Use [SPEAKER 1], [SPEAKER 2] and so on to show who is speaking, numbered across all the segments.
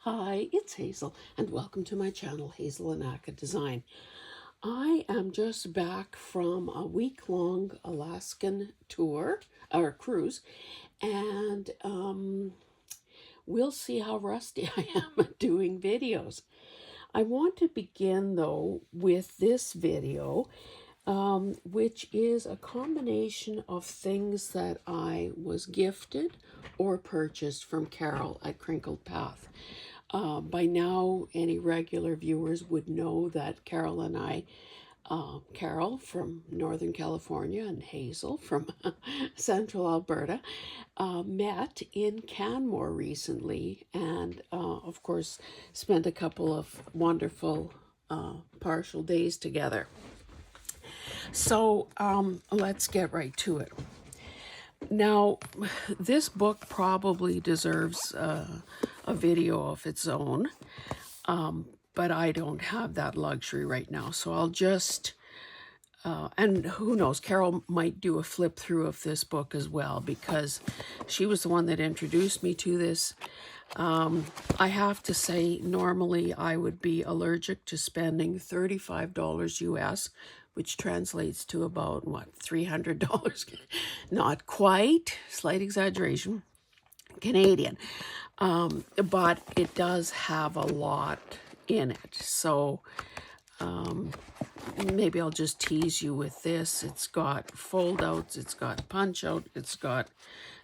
[SPEAKER 1] Hi, it's Hazel, and welcome to my channel, Hazel and Aka Design. I am just back from a week-long Alaskan tour, or cruise, and we'll see how rusty I am at doing videos. I want to begin, though, with this video, which is a combination of things that I was gifted or purchased from Carol at Crinkled Path. By now, any regular viewers would know that Carol and I, Carol from Northern California and Hazel from Central Alberta, met in Canmore recently and, of course, spent a couple of wonderful partial days together. So let's get right to it. Now, this book probably deserves a video of its own, but I don't have that luxury right now. So I'll just, and who knows, Carol might do a flip through of this book as well, because she was the one that introduced me to this. I have to say, normally I would be allergic to spending $35 US, which translates to about, what, $300? Not quite, slight exaggeration, Canadian. But it does have a lot in it. So maybe I'll just tease you with this. It's got fold outs, it's got punch out, it's got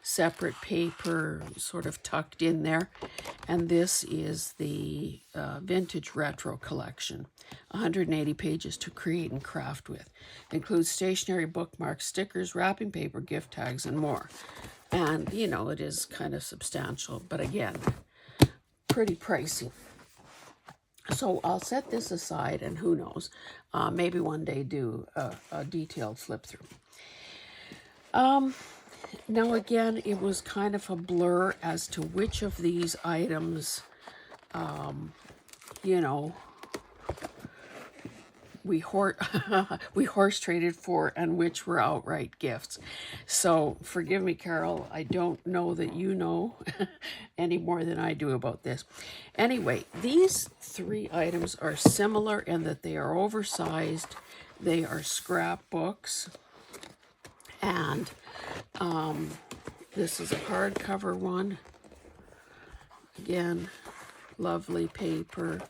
[SPEAKER 1] separate paper sort of tucked in there. And this is the vintage retro collection. 180 pages to create and craft with. Includes stationery, bookmarks, stickers, wrapping paper, gift tags, and more. And, you know, it is kind of substantial, but again, pretty pricey. So I'll set this aside, and who knows, maybe one day do a detailed flip through. Now again, it was kind of a blur as to which of these items, you know, we horse traded for and which were outright gifts. So forgive me, Carol, I don't know that you know any more than I do about this. Anyway, these three items are similar in that they are oversized. They are scrapbooks, and this is a hardcover one. Again, lovely paper,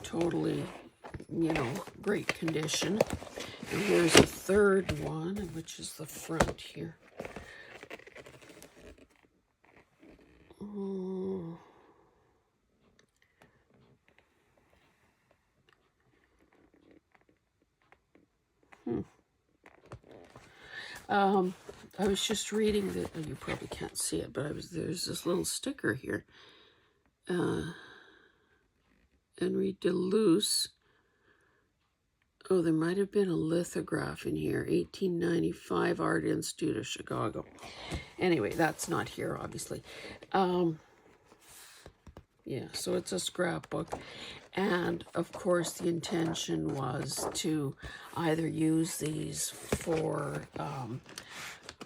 [SPEAKER 1] totally, you know, great condition. And here's a third one, which is the front here. Oh. I was just reading that, you probably can't see it, but there's this little sticker here. Henri Deleuze. Oh, there might have been a lithograph in here. 1895 Art Institute of Chicago. Anyway, that's not here, obviously. Yeah, so it's a scrapbook. And, of course, the intention was to either use these for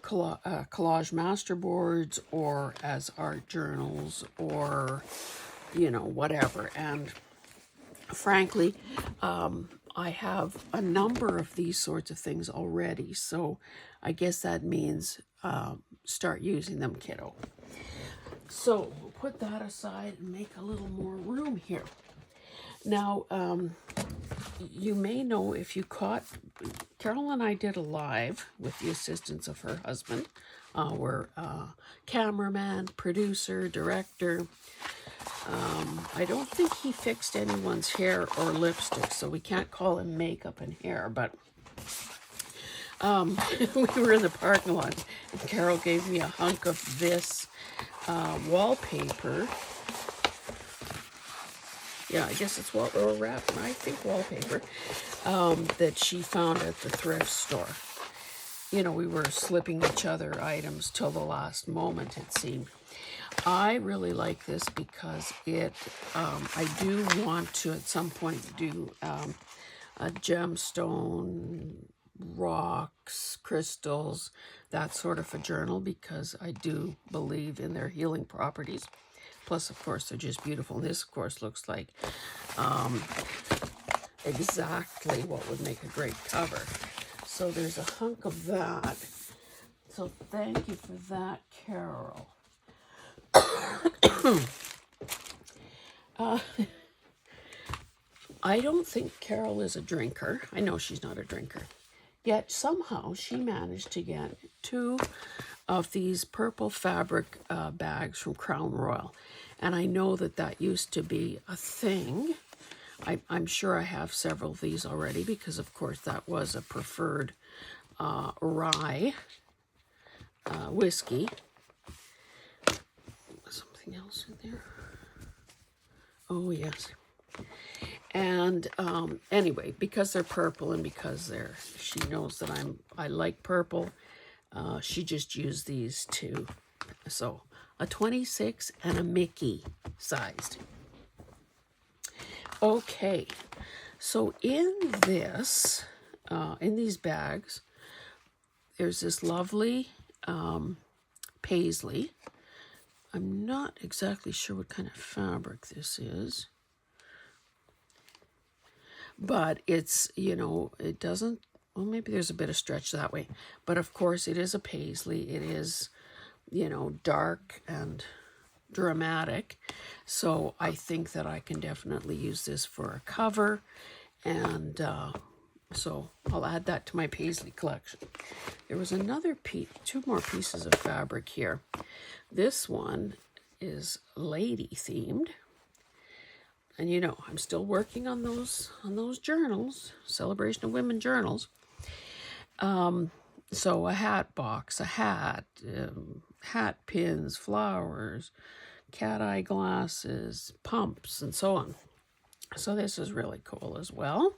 [SPEAKER 1] collage masterboards or as art journals or, you know, whatever. And, frankly, I have a number of these sorts of things already, so I guess that means start using them, kiddo. So we'll put that aside and make a little more room here. Now, you may know, if you caught, Carol and I did a live with the assistance of her husband. We're cameraman, producer, director. I don't think he fixed anyone's hair or lipstick, so we can't call him makeup and hair, but we were in the parking lot, and Carol gave me a hunk of this wallpaper. Yeah, I guess it's or I think wallpaper, that she found at the thrift store. You know, we were slipping each other items till the last moment, it seemed. I really like this because I do want to at some point do a gemstone, rocks, crystals, that sort of a journal, because I do believe in their healing properties. Plus, of course, they're just beautiful. And this, of course, looks like exactly what would make a great cover. So there's a hunk of that. So thank you for that, Carol. I don't think Carol is a drinker. I know she's not a drinker. Yet somehow she managed to get 2 of these purple fabric bags from Crown Royal. And I know that that used to be a thing. I'm sure I have several of these already because, of course, that was a preferred rye whiskey. Something else in there. Oh, yes. And anyway, because they're purple and because she knows that I like purple, she just used these 2. So a 26 and a Mickey sized. Okay, so in these bags, there's this lovely paisley. I'm not exactly sure what kind of fabric this is. But it's, it doesn't, well, maybe there's a bit of stretch that way. But of course, it is a paisley. It is, dark and dramatic. So I think that I can definitely use this for a cover. And so I'll add that to my paisley collection. There was another 2 more pieces of fabric here. This one is lady themed. And I'm still working on those journals, Celebration of Women journals. So a hat box, a hat, hat pins, flowers, cat eye glasses, pumps, and so on. So this is really cool as well.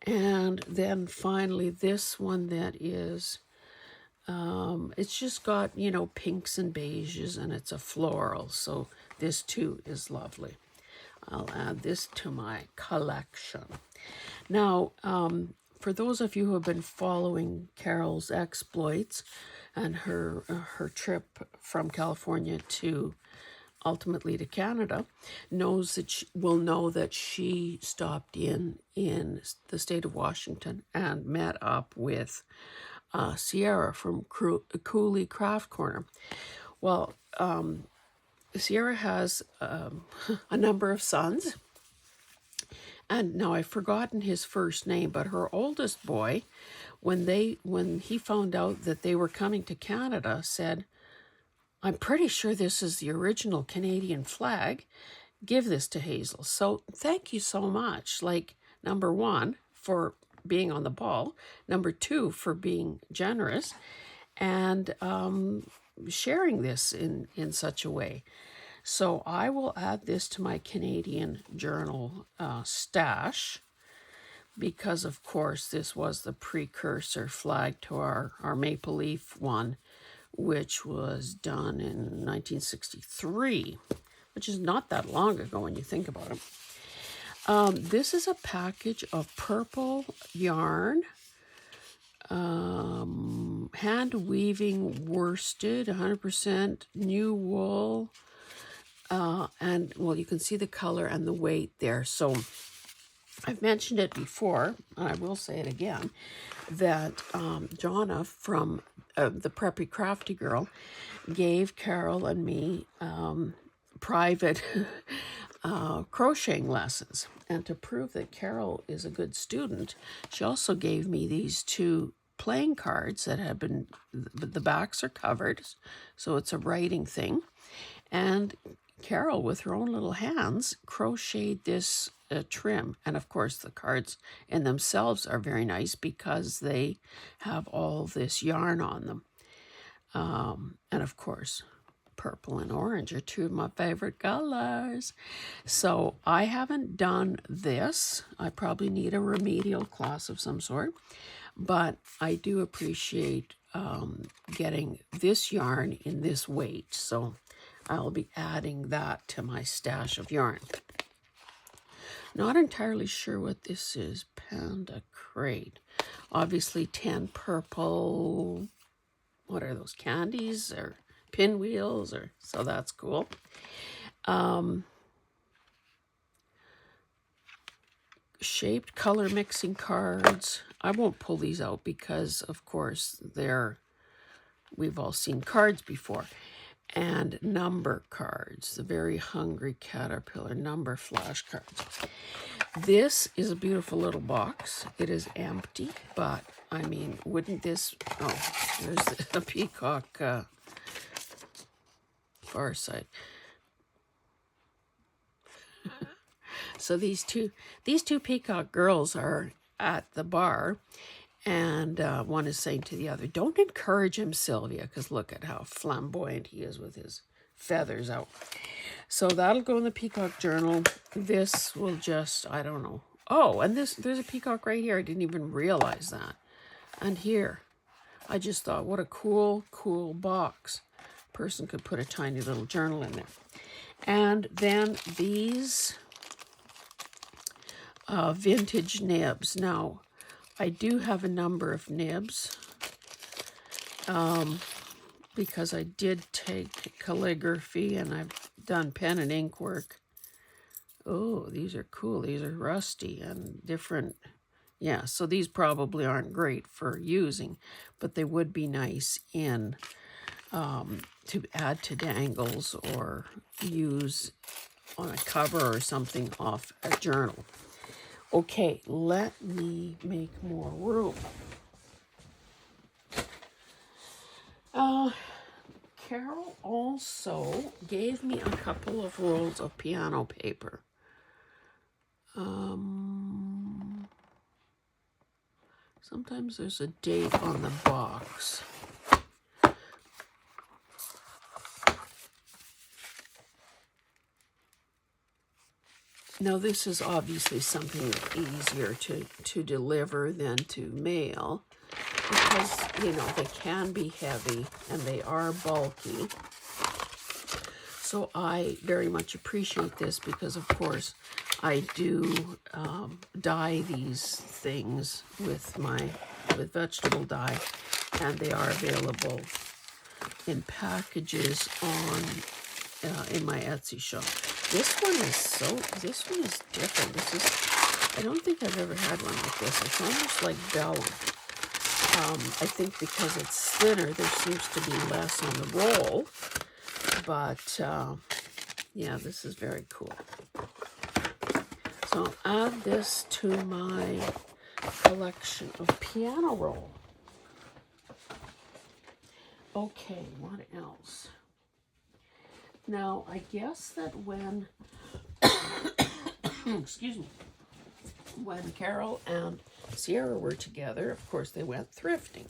[SPEAKER 1] And then finally this one that is, it's just got, pinks and beiges, and it's a floral. So this too is lovely. I'll add this to my collection. Now, for those of you who have been following Carol's exploits and her trip from California to ultimately to Canada, will know that she stopped in the state of Washington and met up with Sierra from Cooley Craft Corner. Well, Sierra has a number of sons, and now I've forgotten his first name, but her oldest boy, when he found out that they were coming to Canada, said, "I'm pretty sure this is the original Canadian flag. Give this to Hazel." So thank you so much. Number 1, for being on the ball. Number 2, for being generous and sharing this in such a way. So I will add this to my Canadian journal stash because, of course, this was the precursor flag to our maple leaf one, which was done in 1963, which is not that long ago when you think about it. This is a package of purple yarn, hand weaving worsted, 100% new wool, and well, you can see the color and the weight there. So I've mentioned it before, and I will say it again, that Jonna from the Preppy Crafty Girl gave Carol and me private crocheting lessons. And to prove that Carol is a good student, she also gave me these 2 playing cards that have been, the backs are covered, so it's a writing thing. And Carol, with her own little hands, crocheted this trim. And of course, the cards in themselves are very nice because they have all this yarn on them. And of course, purple and orange are 2 of my favorite colors. So I haven't done this. I probably need a remedial class of some sort. But I do appreciate getting this yarn in this weight. So I'll be adding that to my stash of yarn. Not entirely sure what this is. Panda Crate. Obviously 10 purple, those candies or pinwheels, or so that's cool. Shaped color mixing cards. I won't pull these out because, of course, we've all seen cards before. And number cards, the Very Hungry Caterpillar number flashcards. This is a beautiful little box. It is empty, but I mean, wouldn't this, oh, there's a peacock far side. So these two peacock girls are at the bar, and one is saying to the other, "Don't encourage him, Sylvia," because look at how flamboyant he is with his feathers out. So that'll go in the peacock journal. This will just, I don't know. Oh, and there's a peacock right here. I didn't even realize that. And here, I just thought, what a cool box. Person could put a tiny little journal in there. And then these vintage nibs. Now, I do have a number of nibs because I did take calligraphy and I've done pen and ink work. Oh, these are cool. These are rusty and different. Yeah, so these probably aren't great for using, but they would be nice in to add to dangles or use on a cover or something off a journal. Okay, let me make more room. Carol also gave me a couple of rolls of piano paper. Sometimes there's a date on the box. Now, this is obviously something easier to deliver than to mail because, you know, they can be heavy and they are bulky. So I very much appreciate this because, of course, I do dye these things with vegetable dye, and they are available in packages in my Etsy shop. This one is different. I don't think I've ever had one like this. It's almost like vellum. I think because it's thinner, there seems to be less on the roll. But, yeah, this is very cool. So I'll add this to my collection of piano roll. Okay, what else? Now, I guess that when, excuse me, when Carol and Sierra were together, of course, they went thrifting.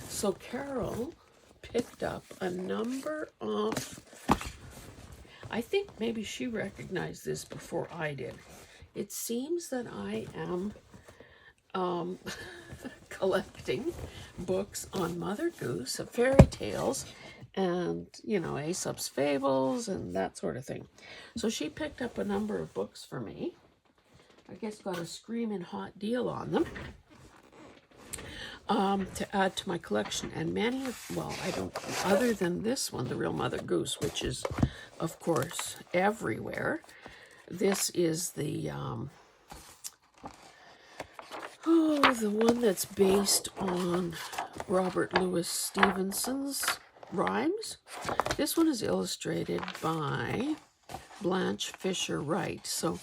[SPEAKER 1] So Carol picked up a number of, I think maybe she recognized this before I did. It seems that I am collecting books on Mother Goose, of fairy tales, and, you know, Aesop's fables and that sort of thing. So she picked up a number of books for me. I guess got a screaming hot deal on them to add to my collection. And many of, well, I don't, other than this one, The Real Mother Goose, which is, of course, everywhere. This is the one that's based on Robert Louis Stevenson's rhymes. This one is illustrated by Blanche Fisher Wright. So,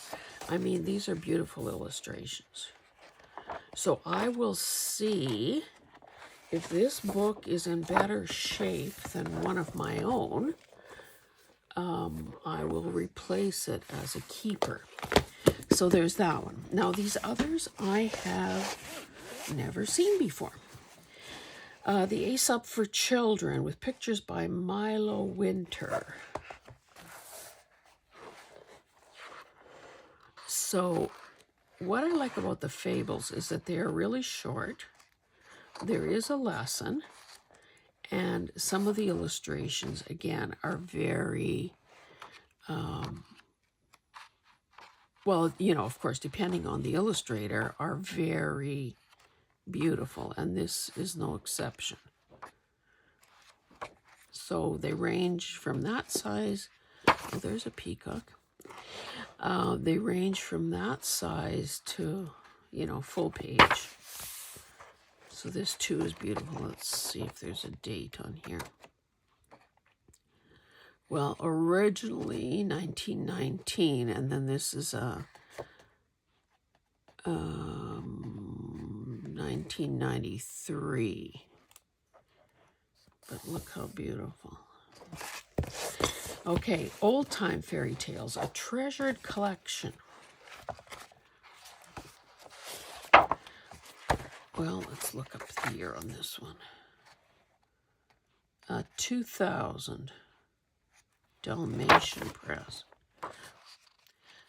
[SPEAKER 1] I mean, these are beautiful illustrations. So I will see if this book is in better shape than one of my own. I will replace it as a keeper. So there's that one. Now these others I have never seen before. The Aesop for Children with pictures by Milo Winter. So what I like about the fables is that they are really short. There is a lesson. And some of the illustrations, again, are very, well, you know, of course, depending on the illustrator, are very beautiful. And this is no exception. So they range from that size. Oh, there's a peacock. They range from that size to, you know, full page. So this too is beautiful. Let's see if there's a date on here. Well, originally 1919, and then this is a 1993. But look how beautiful. Okay, Old Time Fairy Tales, a treasured collection. Well, let's look up the year on this one. 2000, Dalmatian Press.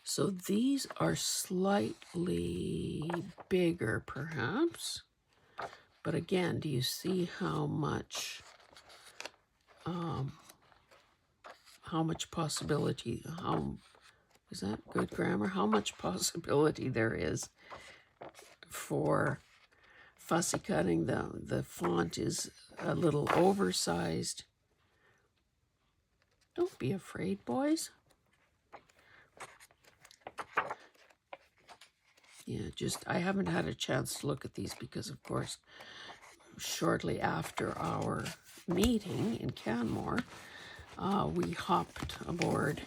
[SPEAKER 1] So these are slightly bigger, perhaps. But again, do you see how much possibility, is that good grammar? How much possibility there is for fussy cutting. The font is a little oversized. Don't be afraid, boys. Yeah, I haven't had a chance to look at these because, of course, shortly after our meeting in Canmore, we hopped aboard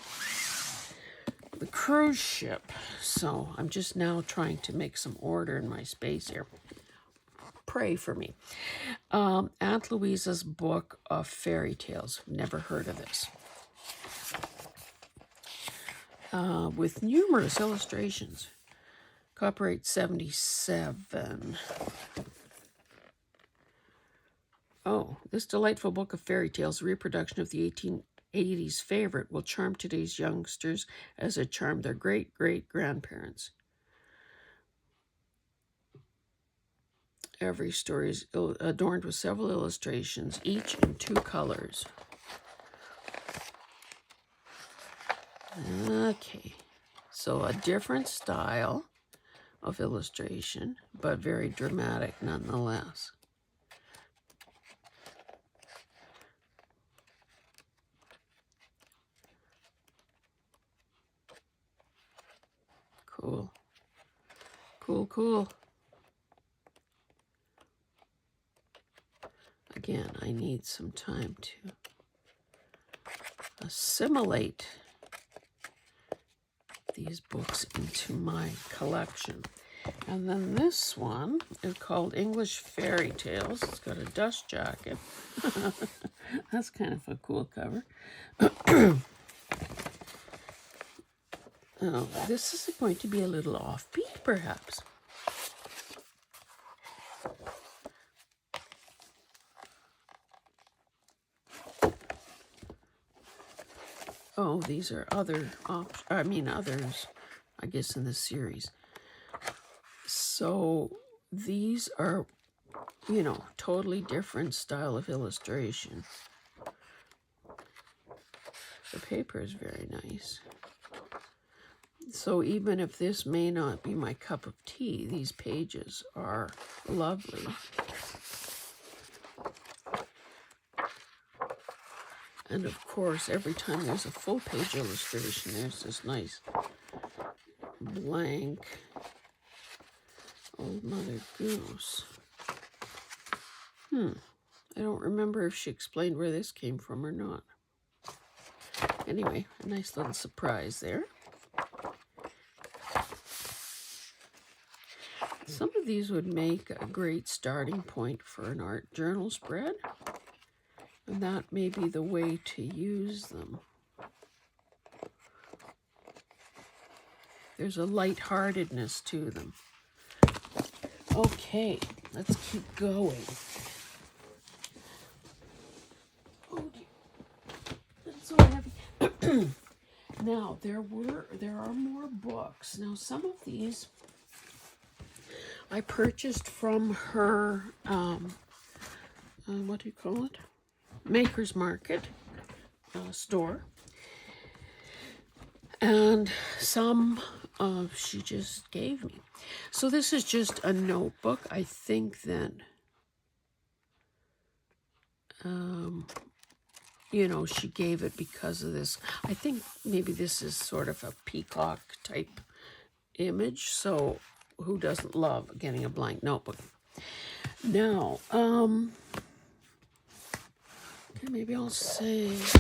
[SPEAKER 1] the cruise ship. So I'm just now trying to make some order in my space here. Pray for me. Aunt Louisa's Book of Fairy Tales. Never heard of this. With numerous illustrations. Copyright 77. Oh, this delightful book of fairy tales, a reproduction of the 1880s favorite, will charm today's youngsters as it charmed their great-great-grandparents. Every story is adorned with several illustrations, each in 2 colors. Okay, so a different style of illustration, but very dramatic nonetheless. Cool. Cool, cool. Again, I need some time to assimilate these books into my collection. And then this one is called English Fairy Tales. It's got a dust jacket. That's kind of a cool cover. Oh, this is going to be a little offbeat, perhaps. Oh, these are others, I guess, in the series. So these are, you know, totally different style of illustration. The paper is very nice. So even if this may not be my cup of tea, these pages are lovely. And of course, every time there's a full page illustration, there's this nice blank Old Mother Goose. I don't remember if she explained where this came from or not. Anyway, a nice little surprise there. Some of these would make a great starting point for an art journal spread. And that may be the way to use them. There's a lightheartedness to them. Okay, let's keep going. Oh dear, that's so heavy. Now there are more books. Now some of these I purchased from her. What do you call it? Maker's Market store, and some she just gave me. So this is just a notebook. I think that you know, she gave it because of this. I think maybe this is sort of a peacock type image, so who doesn't love getting a blank notebook? Now, okay, maybe I'll save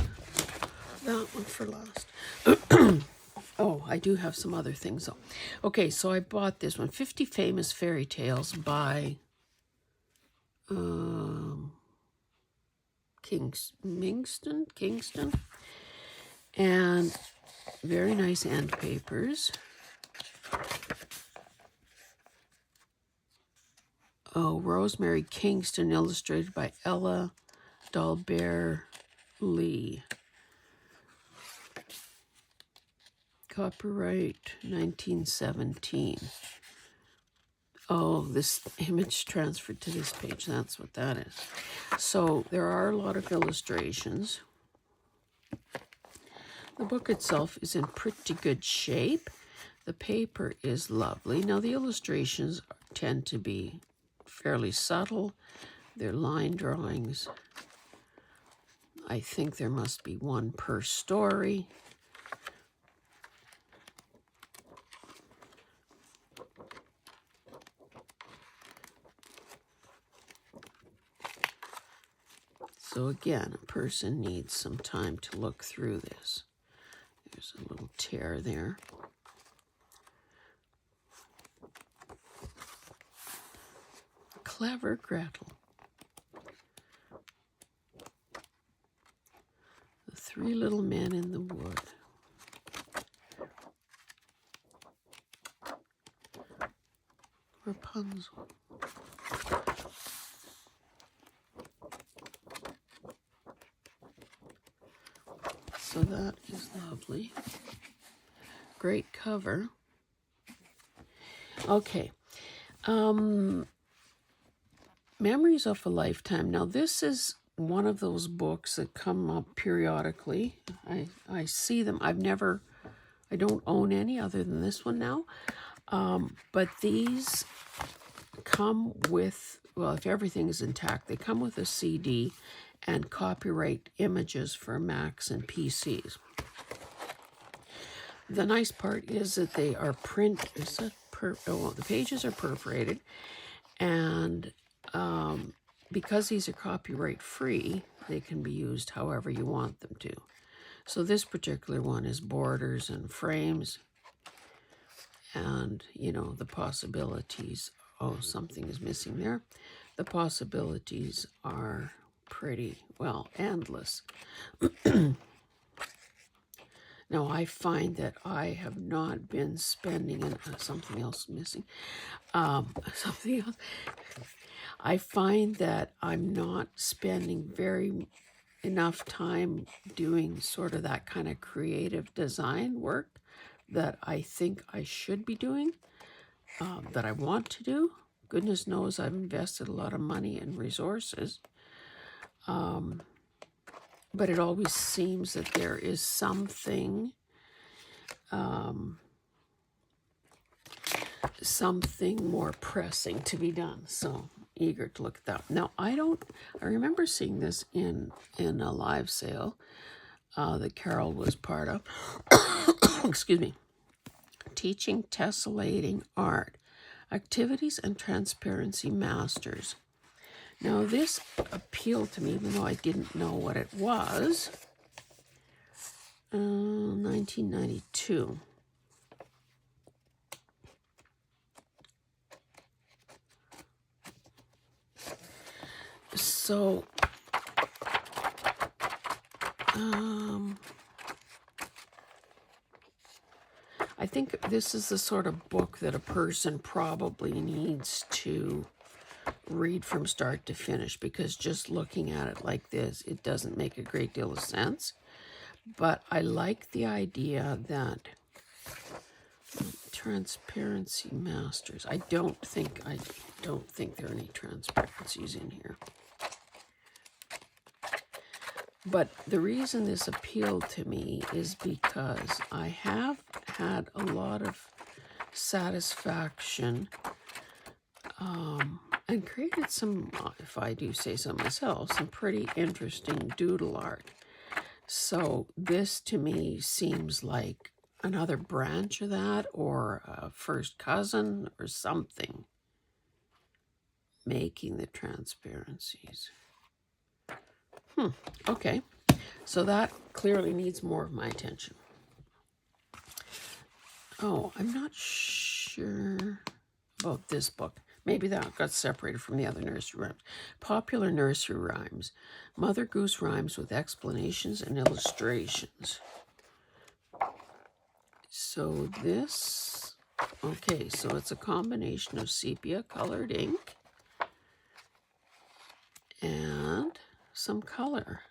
[SPEAKER 1] that one for last. Oh, I do have some other things though. Okay, so I bought this one, 50 Famous Fairy Tales by Kingston, and very nice end papers. Oh, Rosemary Kingston, illustrated by Ella Dalbert Lee. Copyright 1917. Oh, this image transferred to this page. That's what that is. So there are a lot of illustrations. The book itself is in pretty good shape. The paper is lovely. Now the illustrations tend to be fairly subtle. They're line drawings. I think there must be one per story. So again, a person needs some time to look through this. There's a little tear there. Clever Gretel. The Three Little Men in the Wood. Rapunzel. So that is lovely. Great cover. Okay. Memories of a Lifetime. Now this is one of those books that come up periodically. I see them. I don't own any other than this one now. But these come with, well, if everything is intact, they come with a CD and copyright images for Macs and PCs. The nice part is that they are the pages are perforated, and because these are copyright free, they can be used however you want them to. So this particular one is borders and frames, and you know, the possibilities, oh, something is missing there. The possibilities are pretty, well, endless. Now, I find that I have not been spending, something else missing, something else. I find that I'm not spending enough time doing sort of that kind of creative design work that I think I should be doing, that I want to do. Goodness knows I've invested a lot of money and resources. But it always seems that there is something more pressing to be done. So eager to look at that. Now, I remember seeing this in a live sale that Carol was part of. Excuse me. Teaching Tessellating Art, Activities and Transparency Masters. Now, this appealed to me, even though I didn't know what it was. 1992. So, I think this is the sort of book that a person probably needs to read from start to finish, because just looking at it like this, it doesn't make a great deal of sense. But I like the idea that Transparency Masters. I don't think there are any transparencies in here. But the reason this appealed to me is because I have had a lot of satisfaction and created some, if I do say so myself, some pretty interesting doodle art. So this to me seems like another branch of that, or a first cousin or something, making the transparencies. Okay, so that clearly needs more of my attention. Oh, I'm not sure about this book. Maybe that got separated from the other nursery rhymes. Popular nursery rhymes. Mother Goose rhymes with explanations and illustrations. So this, okay, so it's a combination of sepia colored ink and some color.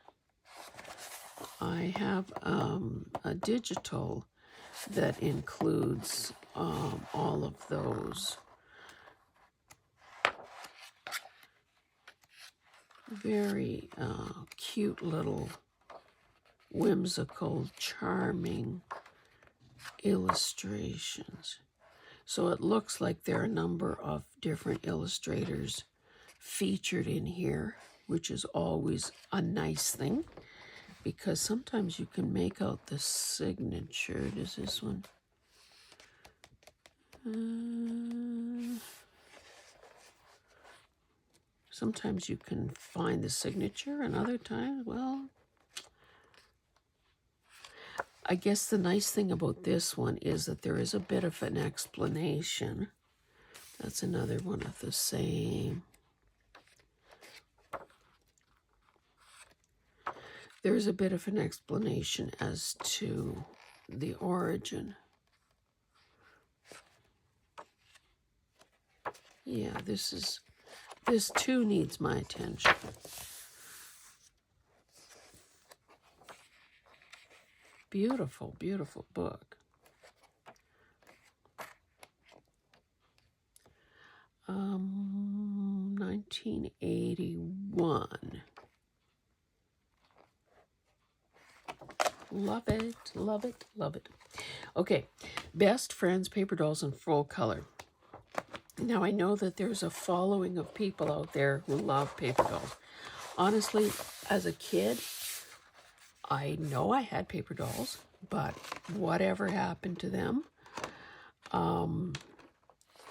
[SPEAKER 1] I have a digital that includes all of those very cute little whimsical, charming illustrations. So it looks like there are a number of different illustrators featured in here, which is always a nice thing, because sometimes you can make out the signature. Does this one? Sometimes you can find the signature, and other times, well, I guess the nice thing about this one is that there is a bit of an explanation. That's another one of the same. There's a bit of an explanation as to the origin. Yeah, this too needs my attention. Beautiful, beautiful book. 1981. Love it, love it, love it. Okay, Best Friends Paper Dolls in Full Color. Now, I know that there's a following of people out there who love paper dolls. Honestly, as a kid, I know I had paper dolls, but whatever happened to them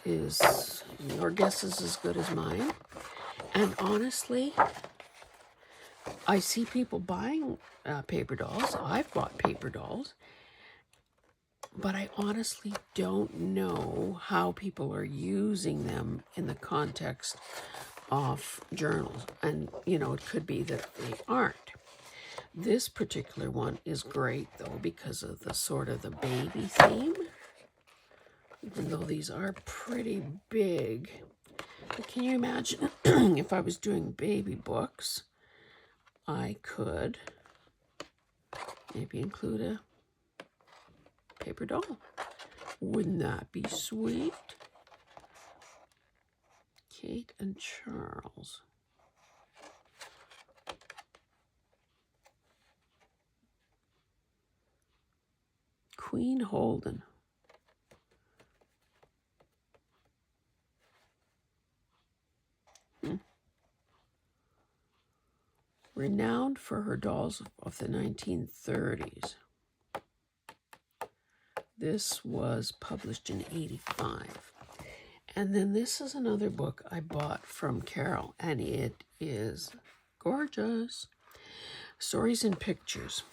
[SPEAKER 1] is, your guess is as good as mine. And honestly, I see people buying paper dolls. I've bought paper dolls. But I honestly don't know how people are using them in the context of journals. And, you know, it could be that they aren't. This particular one is great, though, because of the sort of the baby theme. Even though these are pretty big. But can you imagine if I was doing baby books, I could maybe include a paper doll. Wouldn't that be sweet? Kate and Charles. Queen Holden. Renowned for her dolls of the 1930s. This was published in 85. And then this is another book I bought from Carol, and it is gorgeous. Stories and Pictures.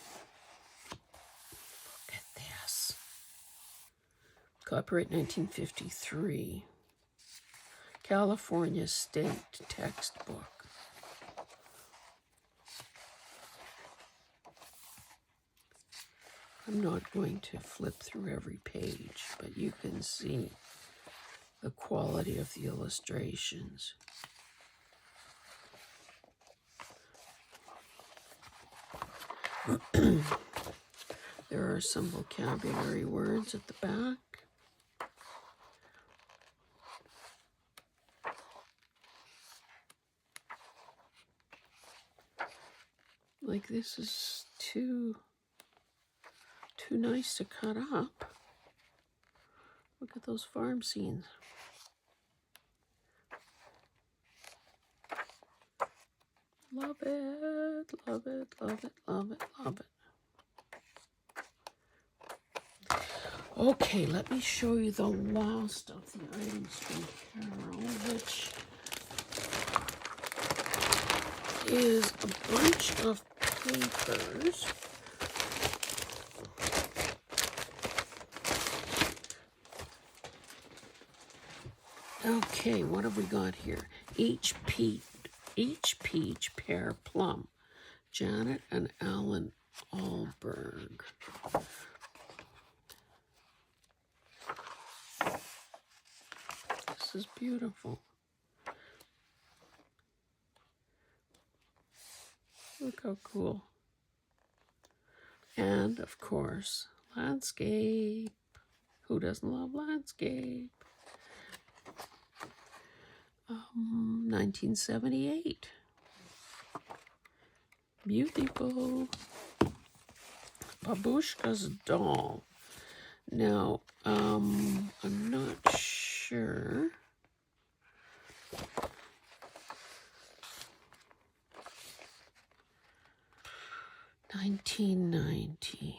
[SPEAKER 1] Look at this. Copyright 1953. California State textbook. I'm not going to flip through every page, but you can see the quality of the illustrations. There are some vocabulary words at the back. Like, this is too nice to cut up. Look at those farm scenes. Love it, love it, love it, love it, love it. Okay, let me show you the last of the items from Carol, which is a bunch of papers. Okay, what have we got here? Each peach, pear, plum. Janet and Alan Alberg. This is beautiful. Look how cool. And, of course, landscape. Who doesn't love landscape? 1978. Beautiful. Babushka's doll. Now, I'm not sure. $19.90.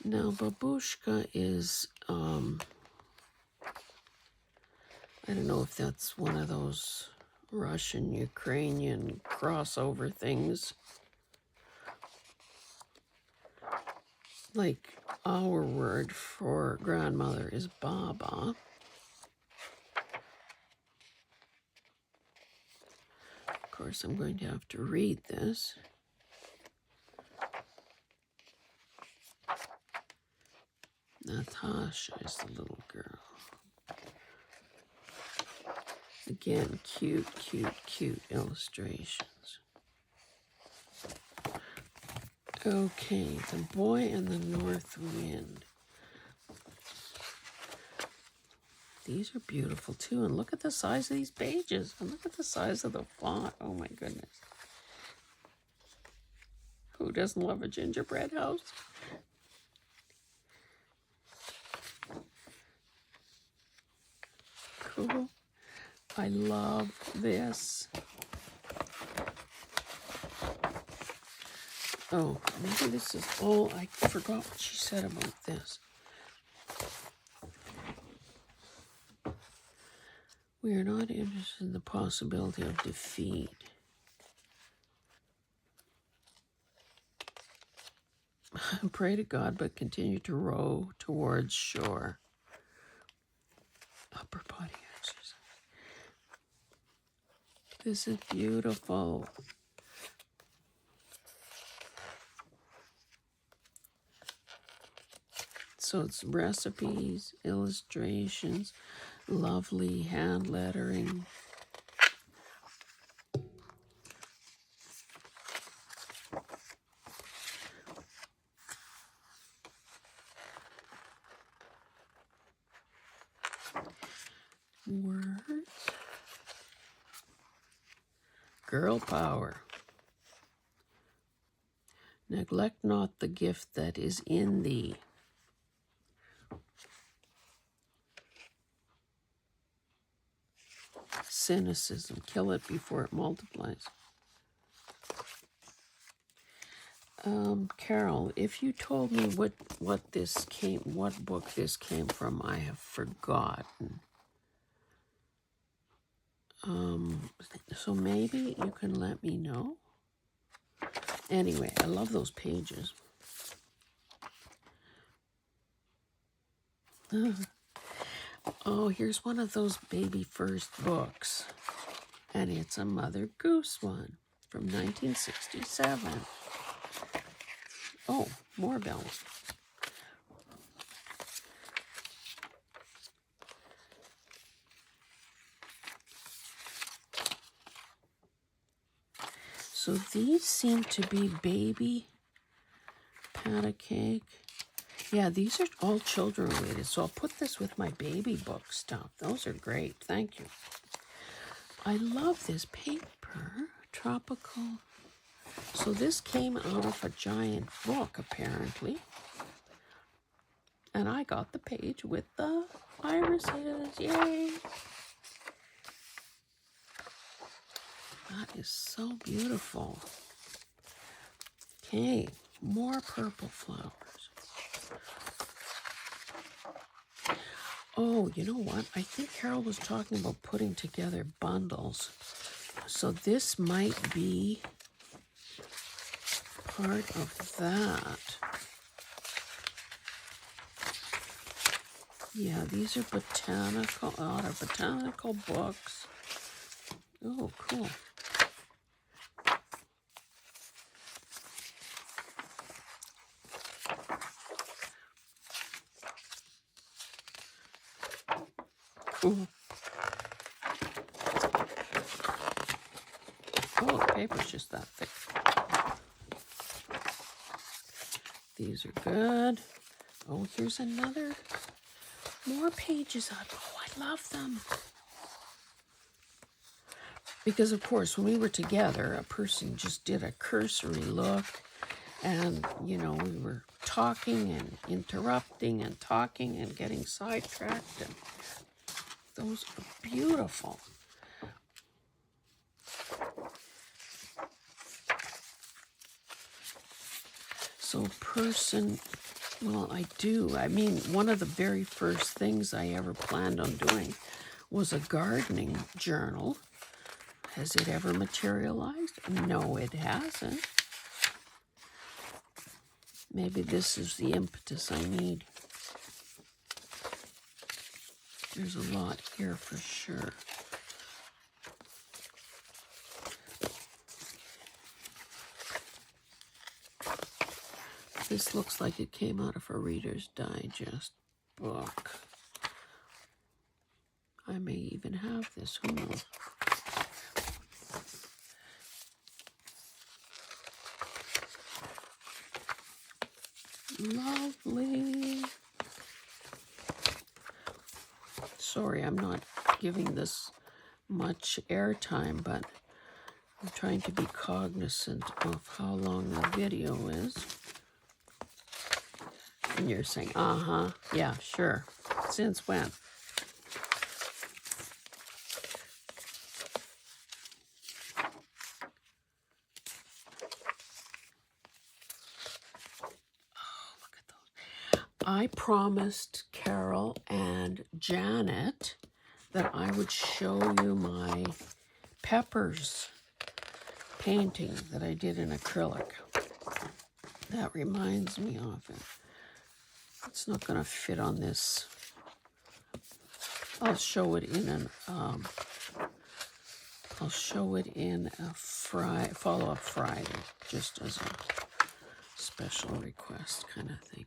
[SPEAKER 1] Now, Babushka is, I don't know if that's one of those Russian-Ukrainian crossover things. Like our word for grandmother is Baba. Of course, I'm going to have to read this. Natasha is the little girl. Again, cute, cute, cute illustrations. Okay, The Boy and the North Wind. These are beautiful too, and look at the size of these pages, and look at the size of the font. Oh my goodness. Who doesn't love a gingerbread house? Cool. I love this. Oh, maybe this is all. I forgot what she said about this. We are not interested in the possibility of defeat. Pray to God, but continue to row towards shore. Upper body exercise. This is beautiful. So it's recipes, illustrations, lovely hand lettering. Words. Girl power. Neglect not the gift that is in thee. Cynicism. Kill it before it multiplies. Carol, if you told me what book this came from, I have forgotten. So maybe you can let me know. Anyway, I love those pages. Oh, here's one of those baby first books. And it's a Mother Goose one from 1967. Oh, more bells. So these seem to be baby pat a cake. Yeah, these are all children related. So I'll put this with my baby book stuff. Those are great. Thank you. I love this paper. Tropical. So this came out of a giant book, apparently. And I got the page with the irises. Yay! That is so beautiful. Okay, More purple flowers. Oh, you know what? I think Carol was talking about putting together bundles. So this might be part of that. Yeah, these are botanical books. Oh, cool. Cool. Oh, the paper's just that thick. These are good. Oh, here's another. More pages up. Oh, I love them. Because, of course, when we were together, a person just did a cursory look. And, you know, we were talking and interrupting and talking and getting sidetracked. And those are beautiful. So person, well, I mean, one of the very first things I ever planned on doing was a gardening journal. Has it ever materialized? No, it hasn't. Maybe this is the impetus I need. There's a lot here for sure. This looks like it came out of a Reader's Digest book. I may even have this, who knows? Lovely. Sorry, I'm not giving this much airtime, but I'm trying to be cognizant of how long the video is. And you're saying, yeah, sure. Since when? I promised Carol and Janet that I would show you my peppers painting that I did in acrylic. That reminds me of it. It's not going to fit on this. I'll show it in an a follow-up Friday, just as a special request kind of thing.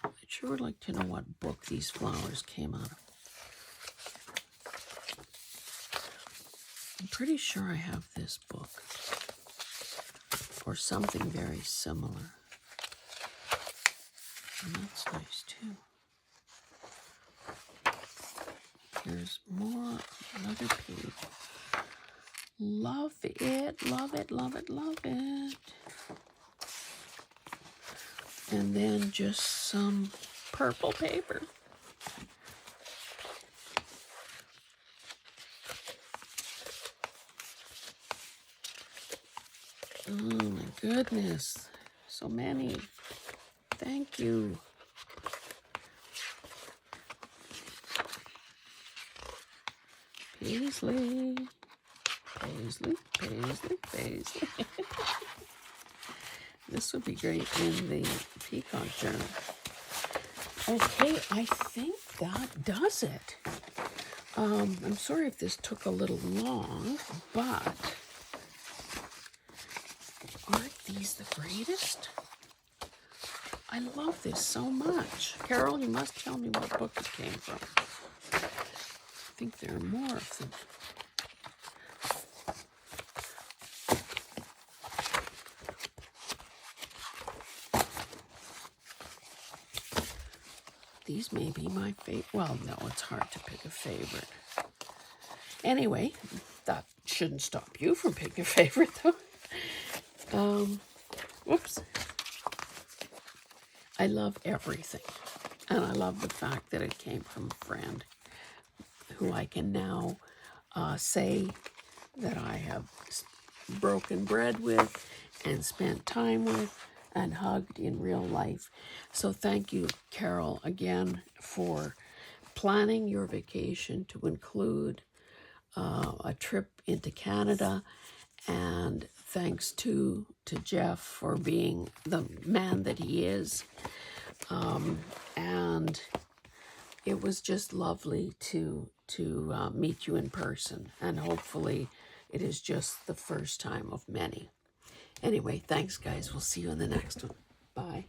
[SPEAKER 1] I'd sure would like to know what book these flowers came out of. I'm pretty sure I have this book, or something very similar. And that's nice too. There's more, another page. Love it, love it, love it, love it. And then just some purple paper. Oh my goodness, so many. Thank you. Paisley, Paisley, Paisley, Paisley. This would be great in the Peacock Journal. Okay, I think that does it. I'm sorry if this took a little long, but aren't these the greatest? I love this so much. Carol, you must tell me what book it came from. I think there are more of them. These may be my favorite. Well, no, it's hard to pick a favorite. Anyway, that shouldn't stop you from picking a favorite, though. Whoops. I love everything. And I love the fact that it came from a friend who I can now say that I have broken bread with and spent time with and hugged in real life. So thank you, Carol, again for planning your vacation to include a trip into Canada, and thanks to Jeff for being the man that he is. And it was just lovely to meet you in person, and hopefully it is just the first time of many. Anyway, thanks guys. We'll see you in the next one. Bye.